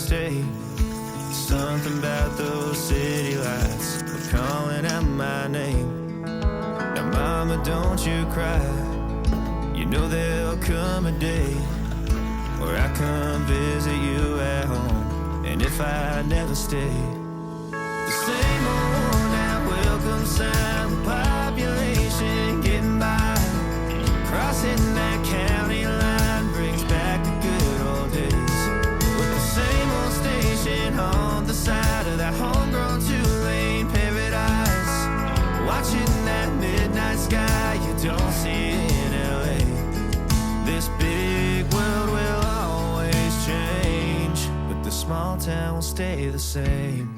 state. Something about those city lights were calling out my name. Now mama, don't you cry, you know there'll come a day where I come visit you at home. And if I never stay, the same old worn out welcome sign with population getting by, crossing that county line brings back the good old days, with the same old station on the side of that homegrown two-lane paradise, watching that midnight sky you don't see in LA. This big world will always change, but the small town will stay the same.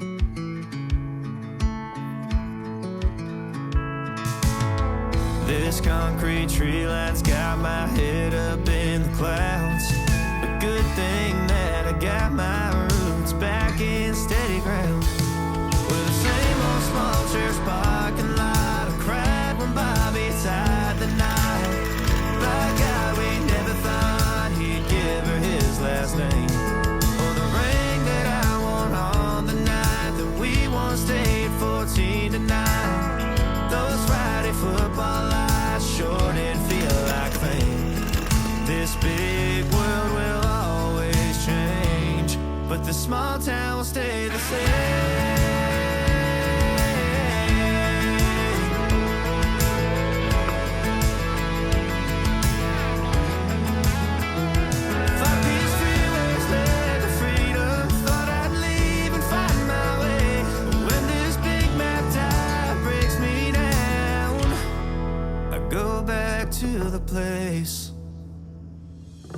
This concrete tree line's got my head up in the clouds, but good thing that I got my roots back in steady ground. With the same old small church parking lot, I cried when Bobby tied the knot. By God, we never thought he'd give her his last name, or the ring that I wore on the night that we once stayed 14 to 9. Those Friday football lights sure did feel like fame. This big world will always change, but the small town will stay the same. To the place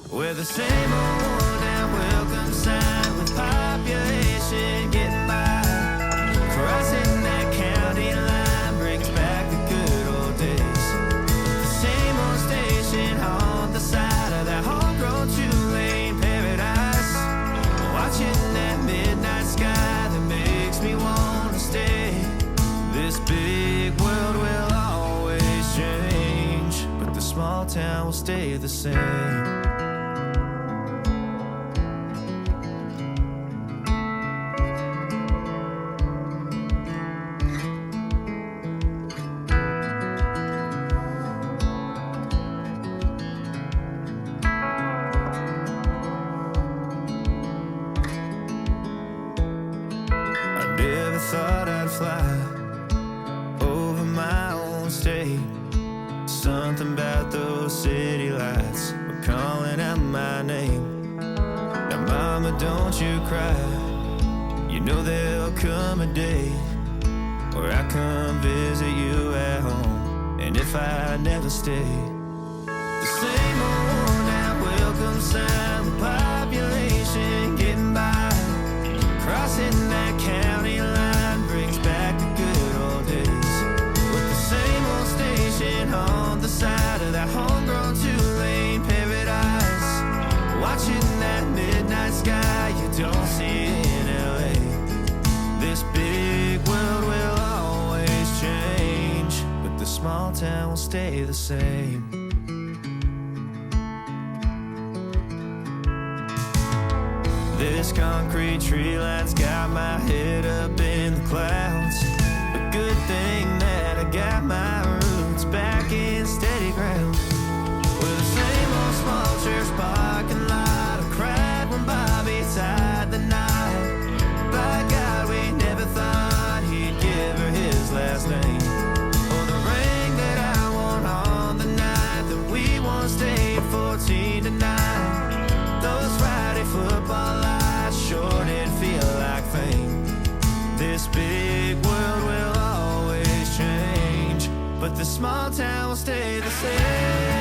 where the same old worn out welcome sign with population getting by, crossing that county line brings back the good old days. The same old station on the side of that homegrown two-lane paradise, watching that midnight sky that makes me want to stay. This big world will always change, but the small town will stay the same. I never thought I'd fly over my own state. Something about those city lights were calling out my name. Now mama, don't you cry, you know there'll come a day where I come visit you at home. And if I never stay, the same old worn out welcome sign with population getting by, crossing that county line brings back the good old days, with the same old station on the side of that homegrown two-lane paradise, watching that midnight sky you don't see in LA. This big world will always change, but the small town will stay the same. This concrete tree line's got my head up in the clouds, but good thing that I got my roots back in steady ground. With the same old small church parking lot, I cried when Bobby tied the knot. By God, we never thought he'd give her his last name, or the ring that I wore on the night that we once stayed 14 to 9. Those Friday football lights sure did feel like fame. This big world will always change, but the small town will stay the same.